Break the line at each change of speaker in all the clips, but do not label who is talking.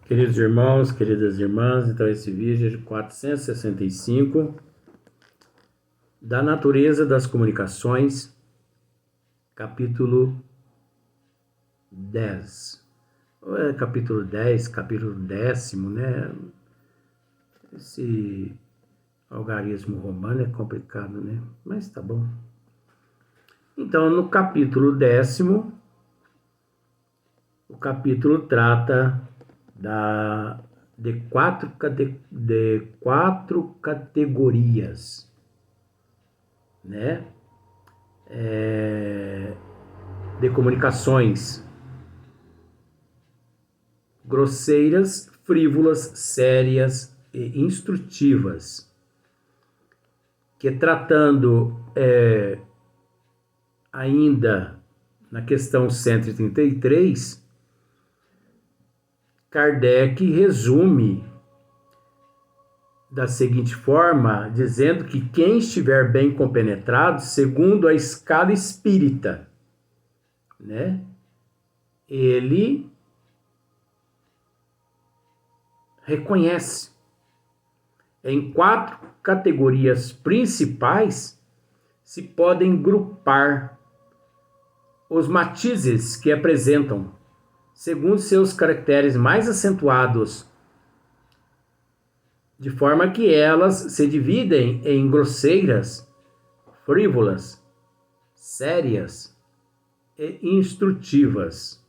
Queridos irmãos, queridas irmãs, então esse vídeo é de 465, da natureza das comunicações, capítulo 10. Ou é capítulo 10, capítulo 10º, né? Esse algarismo romano é complicado, né? Mas tá bom. Então, no capítulo 10º, o capítulo trata de quatro categorias, né? De comunicações: grosseiras, frívolas, sérias e instrutivas, que tratando ainda na questão 133, Kardec resume da seguinte forma, dizendo que quem estiver bem compenetrado, segundo a escala espírita, né, ele reconhece em quatro categorias principais se podem grupar os matizes que apresentam, segundo seus caracteres mais acentuados, de forma que elas se dividem em grosseiras, frívolas, sérias e instrutivas.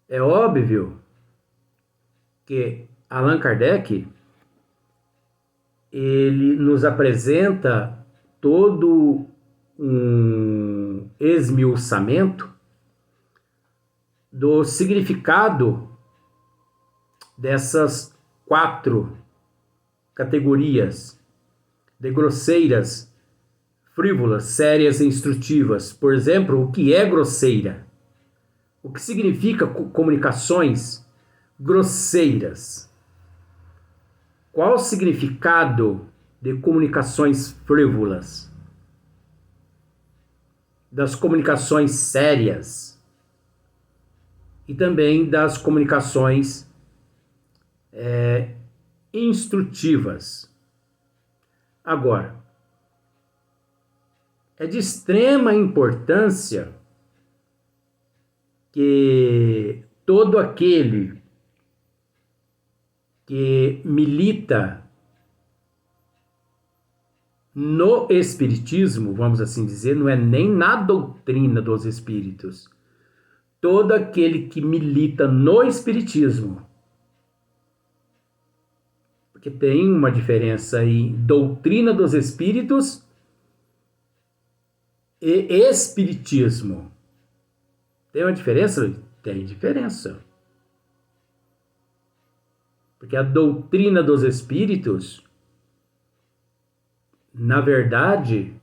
É óbvio que Allan Kardec ele nos apresenta todo um esmiuçamento do significado dessas quatro categorias de grosseiras, frívolas, sérias e instrutivas. Por exemplo, o que é grosseira? O que significa comunicações grosseiras? Qual o significado de comunicações frívolas? Das comunicações sérias? E também das comunicações instrutivas. Agora, é de extrema importância que todo aquele que milita no espiritismo, vamos assim dizer, não é nem na doutrina dos espíritos, todo aquele que milita no espiritismo, porque tem uma diferença em doutrina dos espíritos e espiritismo. Tem uma diferença? Tem diferença. Porque a doutrina dos espíritos, na verdade,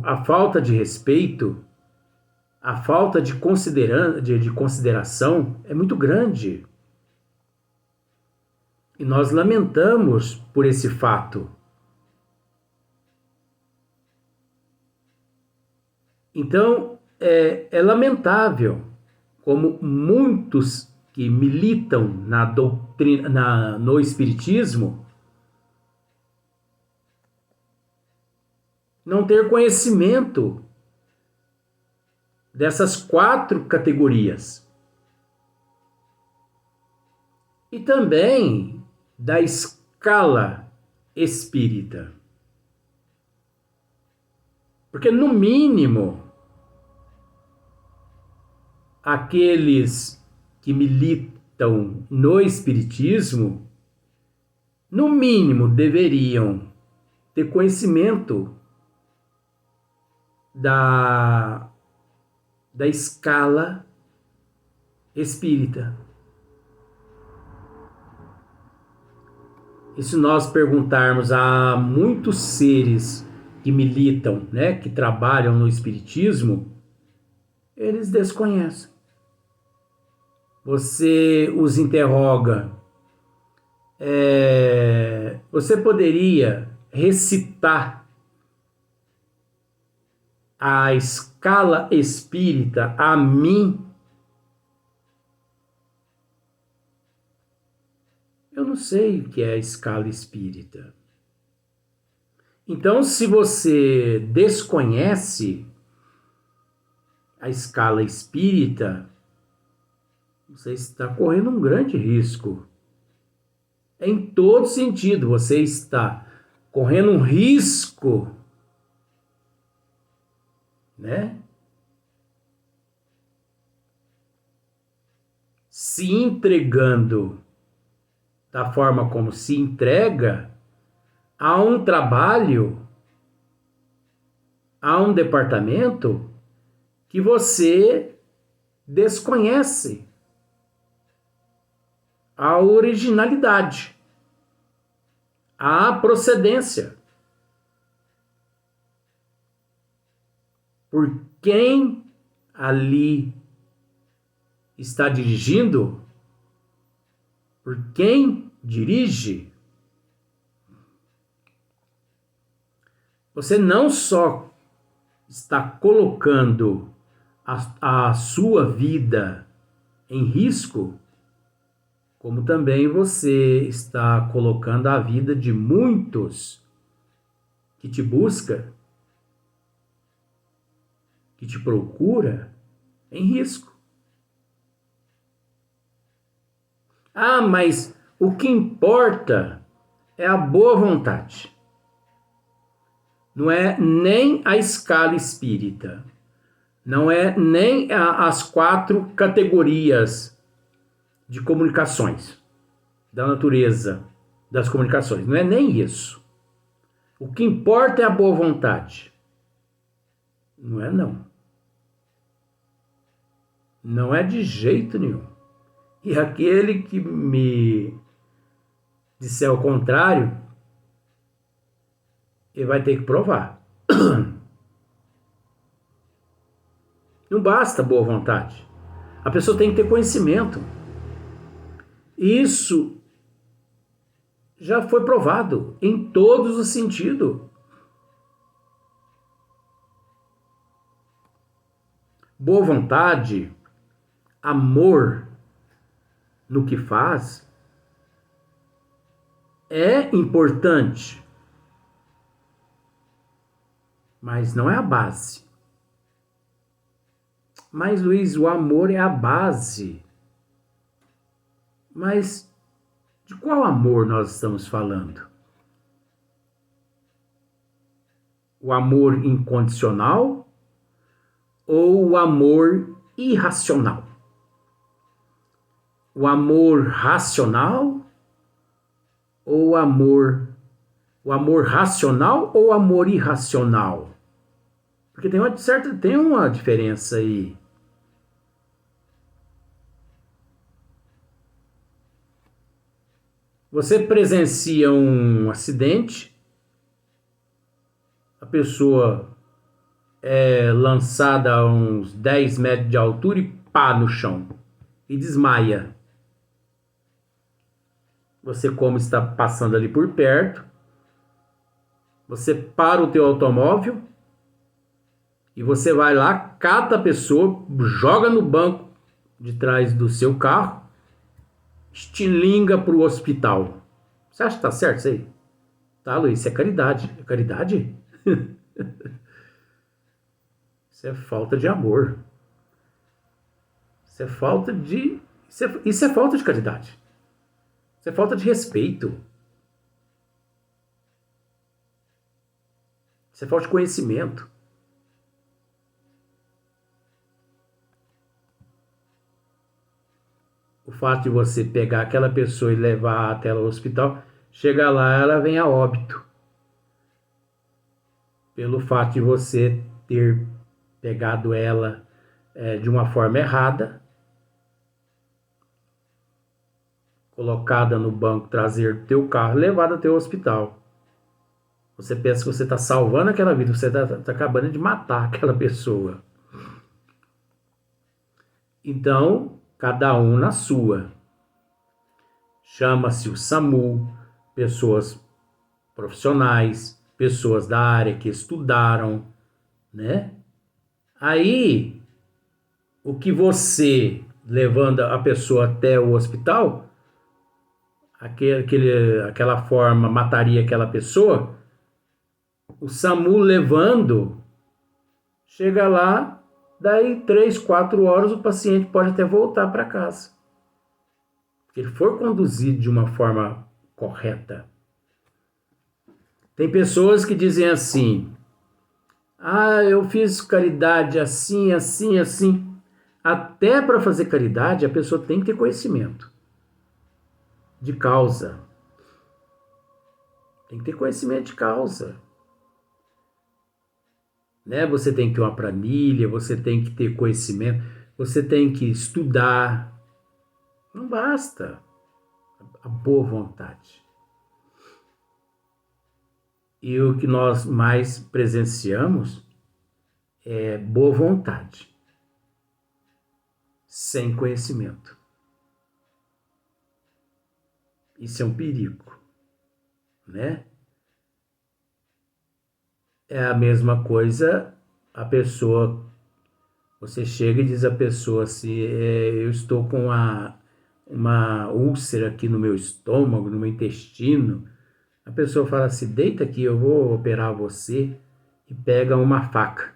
a falta de respeito, a falta de consideração é muito grande. E nós lamentamos por esse fato. Então, é lamentável como muitos que militam na doutrina, no espiritismo, não ter conhecimento dessas quatro categorias. E também da escala espírita. Porque, no mínimo, aqueles que militam no espiritismo, no mínimo, deveriam ter conhecimento da escala espírita. E se nós perguntarmos a muitos seres que militam, né, que trabalham no espiritismo, eles desconhecem. Você os interroga, você poderia recitar a escala espírita a mim, eu não sei o que é a escala espírita. Então, se você desconhece a escala espírita, você está correndo um grande risco. Em todo sentido, você está correndo um risco, né? Se entregando da forma como se entrega a um trabalho, a um departamento que você desconhece a originalidade, a procedência. Por quem ali está dirigindo, por quem dirige, você não só está colocando a sua vida em risco, como também você está colocando a vida de muitos que te busca, que te procura, em risco. Ah, mas o que importa é a boa vontade. Não é nem a escala espírita, não é nem as 4 categorias de comunicações, da natureza das comunicações, não é nem isso. O que importa é a boa vontade. Não é não. Não é de jeito nenhum. E aquele que me disser o contrário, ele vai ter que provar. Não basta boa vontade. A pessoa tem que ter conhecimento. Isso já foi provado em todos os sentidos. Boa vontade, amor no que faz, é importante, mas não é a base. Mas, Luiz, o amor é a base. Mas de qual amor nós estamos falando? O amor incondicional ou o amor irracional? O amor racional ou o amor racional ou o amor irracional? Porque tem uma diferença aí. Você presencia um acidente, a pessoa é lançada a uns 10 metros de altura e pá no chão e desmaia. Você, como está passando ali por perto, você para o teu automóvel e você vai lá, cata a pessoa, joga no banco de trás do seu carro, estilinga para o hospital. Você acha que tá certo isso aí? Tá, Luiz? Isso é caridade. É caridade? Isso é falta de amor. Isso é falta de... Isso é falta de caridade. Isso é falta de respeito. Isso é falta de conhecimento. O fato de você pegar aquela pessoa e levar até ela ao hospital, chega lá, ela vem a óbito. Pelo fato de você ter pegado ela de uma forma errada, colocada no banco traseiro do teu carro, levada até o hospital. Você pensa que você está salvando aquela vida, você está acabando de matar aquela pessoa. Então, cada um na sua. Chama-se o SAMU, pessoas profissionais, pessoas da área que estudaram, né? Aí, o que você levando a pessoa até o hospital, aquela forma mataria aquela pessoa, o SAMU levando, chega lá, daí 3, 4 horas o paciente pode até voltar para casa. Se ele for conduzido de uma forma correta. Tem pessoas que dizem assim, eu fiz caridade assim, assim, assim. Até para fazer caridade, a pessoa tem que ter conhecimento de causa. Tem que ter conhecimento de causa. Né? Você tem que ter uma planilha, você tem que ter conhecimento, você tem que estudar. Não basta a boa vontade. E o que nós mais presenciamos é boa vontade, sem conhecimento. Isso é um perigo, né? É a mesma coisa, a pessoa, você chega e diz à pessoa assim, eu estou com uma úlcera aqui no meu estômago, no meu intestino. A pessoa fala assim, deita aqui, eu vou operar você, e pega uma faca.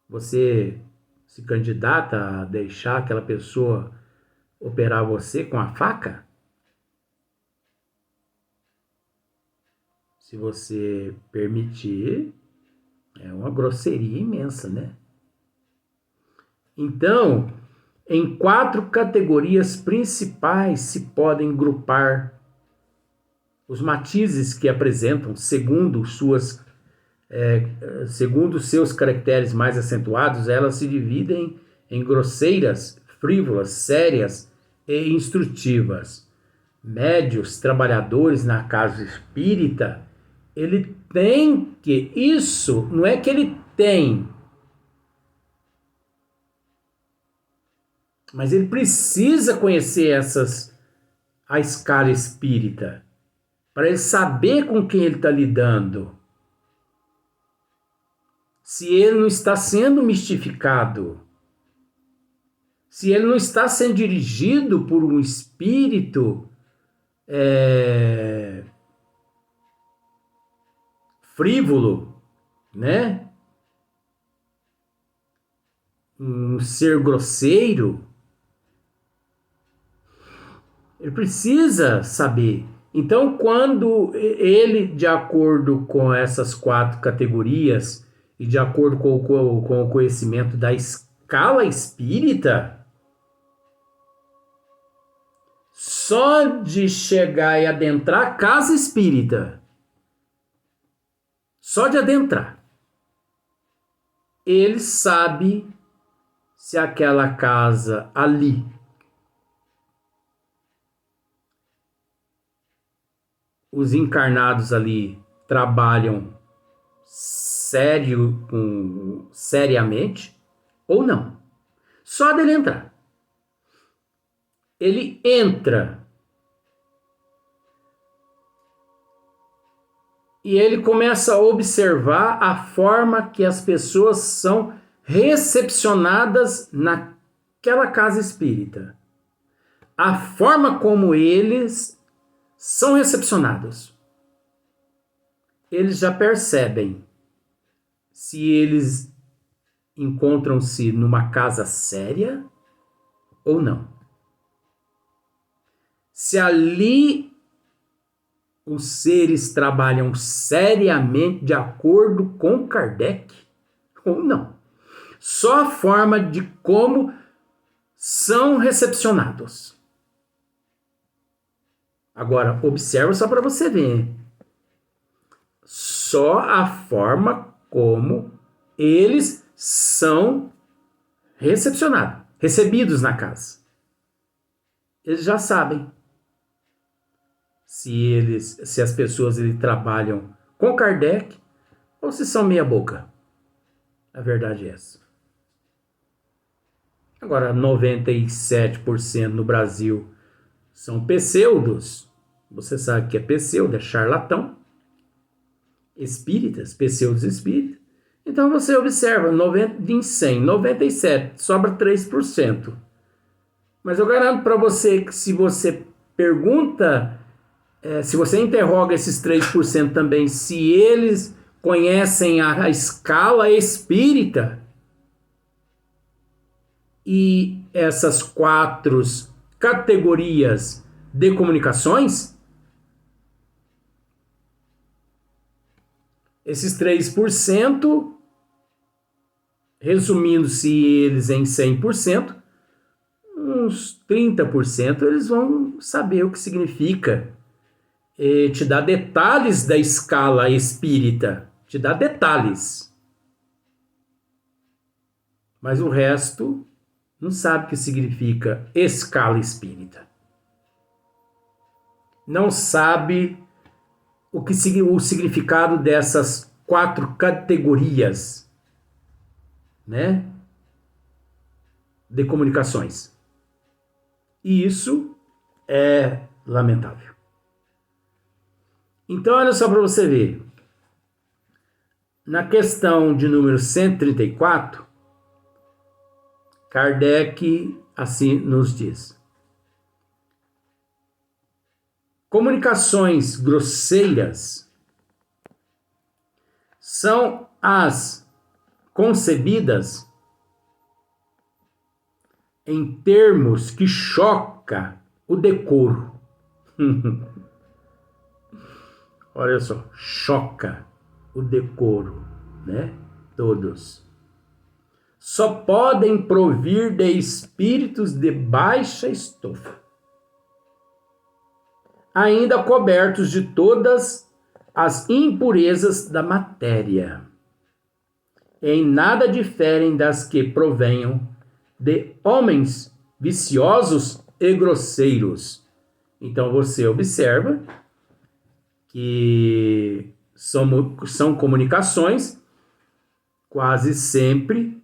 Você se candidata a deixar aquela pessoa operar você com a faca? Se você permitir, é uma grosseria imensa, né? Então, em 4 categorias principais se podem grupar os matizes que apresentam, segundo seus caracteres mais acentuados, elas se dividem em grosseiras, frívolas, sérias e instrutivas. Médios, trabalhadores na casa espírita, ele tem que, isso não é que ele tem, mas ele precisa conhecer a escala espírita, para ele saber com quem ele está lidando. Se ele não está sendo mistificado, se ele não está sendo dirigido por um espírito frívolo, né? Um ser grosseiro, ele precisa saber. Então, quando ele, de acordo com essas 4 categorias e de acordo com o conhecimento da escala espírita, só de chegar e adentrar a casa espírita, só de adentrar, ele sabe se aquela casa ali os encarnados ali trabalham seriamente ou não. Só dele entrar. Ele entra e ele começa a observar a forma que as pessoas são recepcionadas naquela casa espírita. A forma como eles são recepcionados. Eles já percebem se eles encontram-se numa casa séria ou não. Se ali os seres trabalham seriamente de acordo com Kardec ou não. Só a forma de como são recepcionados. Agora, observa só para você ver. Só a forma como eles são recebidos na casa. Eles já sabem se as pessoas trabalham com Kardec ou se são meia boca. A verdade é essa. Agora, 97% no Brasil são pseudos. Você sabe que é pseudo, é charlatão. Espíritas, pseudos espíritas. Então você observa, 90, em 100, 97, sobra 3%. Mas eu garanto para você que se você pergunta, se você interroga esses 3% também, se eles conhecem a escala espírita e essas 4 categorias de comunicações, esses 3%, resumindo-se eles em 100%, uns 30% eles vão saber o que significa. Te dá detalhes da escala espírita, te dá detalhes. Mas o resto não sabe o que significa escala espírita. Não sabe o significado dessas 4 categorias, né, de comunicações. E isso é lamentável. Então, olha só para você ver. Na questão de número 134, Kardec assim nos diz: comunicações grosseiras são as concebidas em termos que choca o decoro. Olha só, choca o decoro, né? Todos. Só podem provir de espíritos de baixa estofa, ainda cobertos de todas as impurezas da matéria. Em nada diferem das que provenham de homens viciosos e grosseiros. Então você observa que são comunicações quase sempre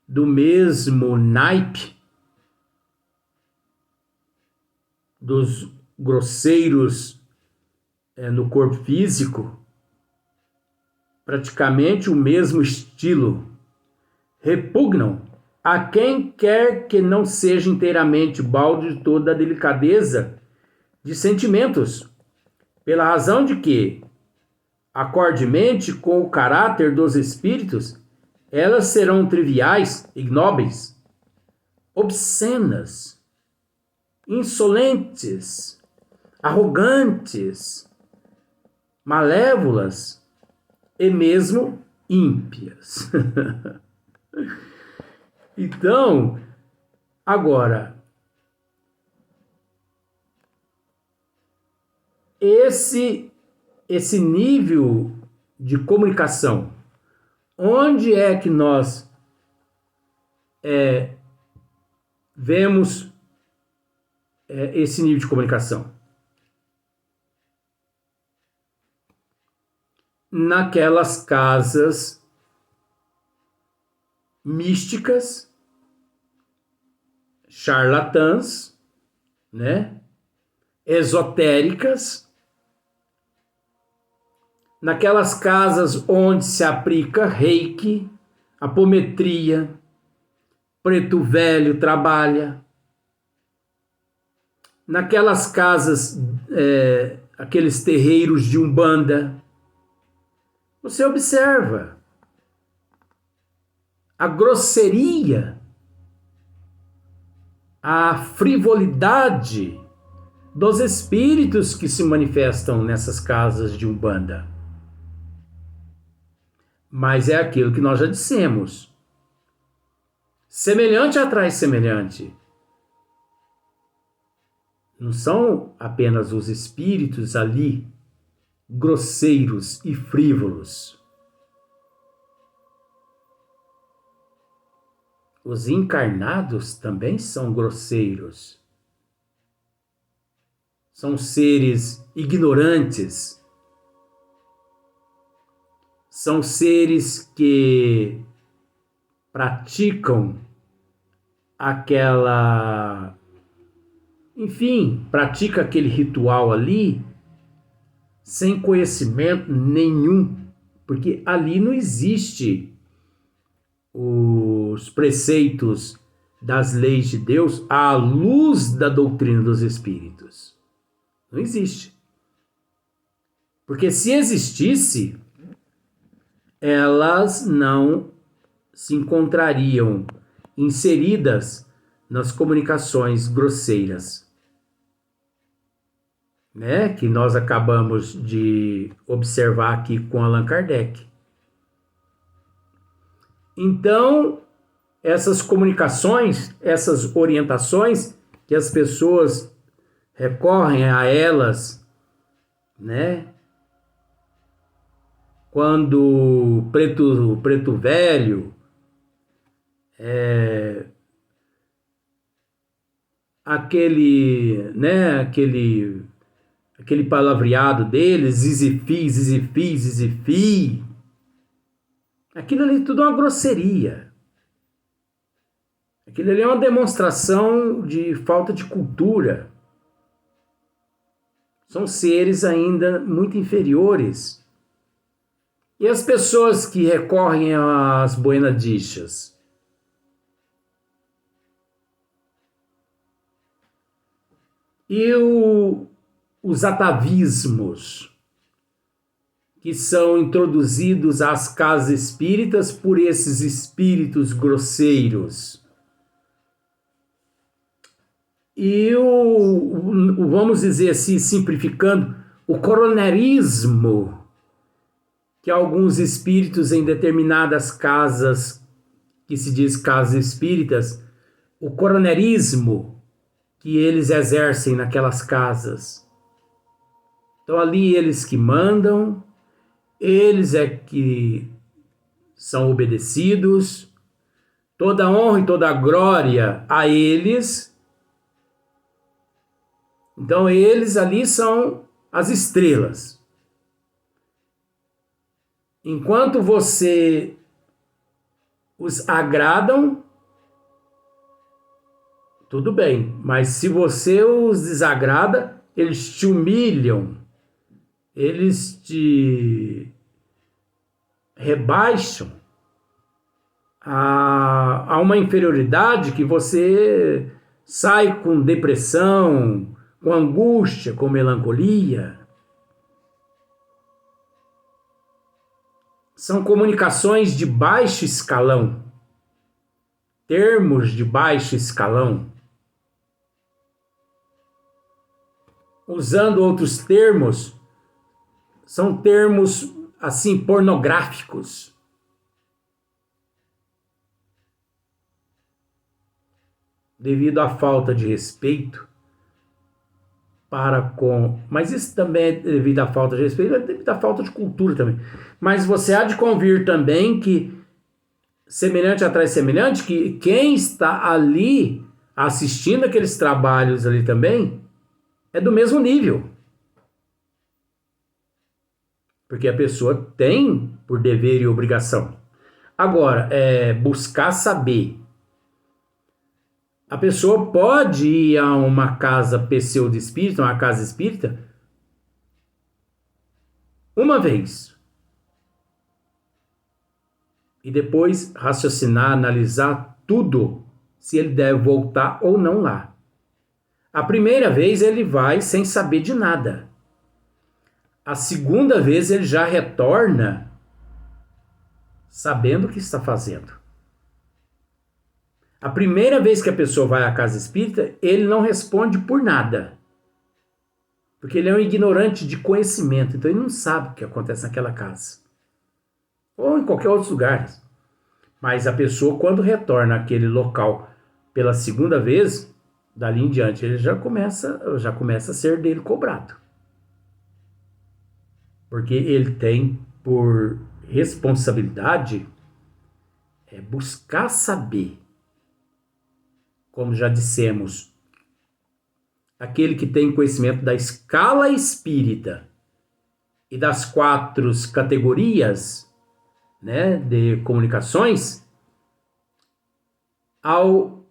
do mesmo naipe dos grosseiros no corpo físico, praticamente o mesmo estilo. Repugnam a quem quer que não seja inteiramente balde de toda a delicadeza de sentimentos, pela razão de que, acordemente com o caráter dos espíritos, elas serão triviais, ignóbeis, obscenas, insolentes, arrogantes, malévolas e mesmo ímpias. Então, agora, esse nível de comunicação, onde é que nós vemos esse nível de comunicação? Naquelas casas místicas, charlatãs, né? Esotéricas, naquelas casas onde se aplica reiki, apometria, preto velho trabalha, naquelas casas, aqueles terreiros de umbanda, você observa a grosseria, a frivolidade dos espíritos que se manifestam nessas casas de umbanda. Mas é aquilo que nós já dissemos. Semelhante atrai semelhante. Não são apenas os espíritos ali grosseiros e frívolos. Os encarnados também são grosseiros. São seres ignorantes. São seres que praticam pratica aquele ritual ali sem conhecimento nenhum, porque ali não existe os preceitos das leis de Deus à luz da doutrina dos espíritos. Não existe. Porque se existisse, elas não se encontrariam inseridas nas comunicações grosseiras, né? Que nós acabamos de observar aqui com Allan Kardec. Então, essas comunicações, essas orientações que as pessoas recorrem a elas, né? Quando preto velho, aquele palavreado deles, zizifi, aquilo ali tudo é uma grosseria. Aquilo ali é uma demonstração de falta de cultura. São seres ainda muito inferiores. E as pessoas que recorrem às buenadixas? E os atavismos que são introduzidos às casas espíritas por esses espíritos grosseiros. E vamos dizer assim, simplificando, o coronelismo que alguns espíritos em determinadas casas, que se diz casas espíritas, o coronelismo que eles exercem naquelas casas. Então ali eles que mandam, eles é que são obedecidos, toda a honra e toda a glória a eles. Então eles ali são as estrelas. Enquanto você os agradam, tudo bem. Mas se você os desagrada, eles te humilham, eles te rebaixam a uma inferioridade que você sai com depressão, com angústia, com melancolia. São comunicações de baixo escalão, termos de baixo escalão. Usando outros termos, são termos assim pornográficos. Devido à falta de respeito para com... Mas isso também é devido à falta de respeito, é devido à falta de cultura também. Mas você há de convir também que semelhante atrai semelhante, que quem está ali assistindo aqueles trabalhos ali também é do mesmo nível. Porque a pessoa tem por dever e obrigação. Agora, buscar saber. A pessoa pode ir a uma casa pseudo-espírita, uma casa espírita, uma vez. E depois raciocinar, analisar tudo, se ele deve voltar ou não lá. A primeira vez ele vai sem saber de nada. A segunda vez ele já retorna sabendo o que está fazendo. A primeira vez que a pessoa vai à casa espírita, ele não responde por nada. Porque ele é um ignorante de conhecimento, então ele não sabe o que acontece naquela casa. Ou em qualquer outro lugar. Mas a pessoa, quando retorna àquele local pela segunda vez, dali em diante, ele já começa a ser dele cobrado. Porque ele tem por responsabilidade buscar saber. Como já dissemos, aquele que tem conhecimento da escala espírita e das 4 categorias, né, de comunicações, ao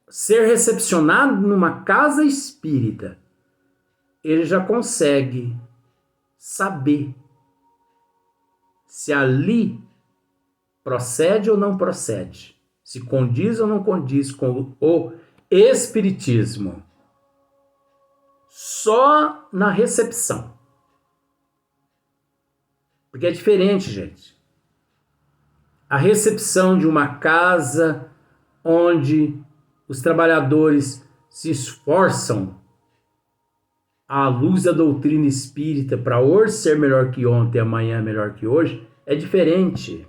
ser recepcionado numa casa espírita, ele já consegue saber se ali procede ou não procede, se condiz ou não condiz com o espiritismo. Só na recepção. Porque é diferente, gente. A recepção de uma casa onde os trabalhadores se esforçam à luz da doutrina espírita para hoje ser melhor que ontem, amanhã melhor que hoje, é diferente.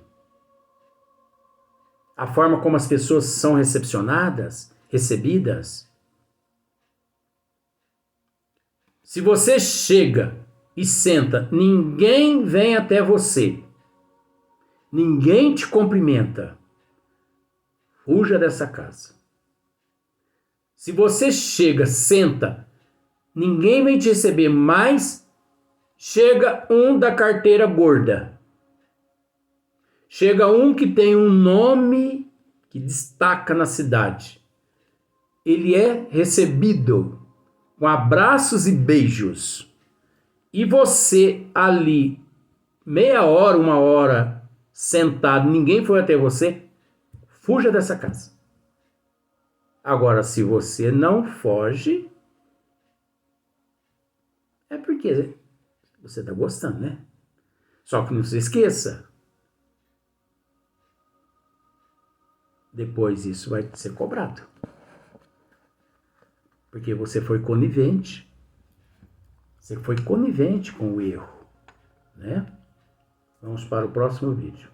A forma como as pessoas são recepcionadas, recebidas. Se você chega e senta, ninguém vem até você, ninguém te cumprimenta, fuja dessa casa. Se você chega, senta, ninguém vem te receber, mas chega um da carteira gorda. Chega um que tem um nome que destaca na cidade. Ele é recebido com abraços e beijos. E você ali, meia hora, uma hora, sentado, ninguém foi até você, fuja dessa casa. Agora, se você não foge, é porque você está gostando, né? Só que não se esqueça, depois isso vai ser cobrado. Porque você foi conivente. Você foi conivente com o erro, né? Vamos para o próximo vídeo.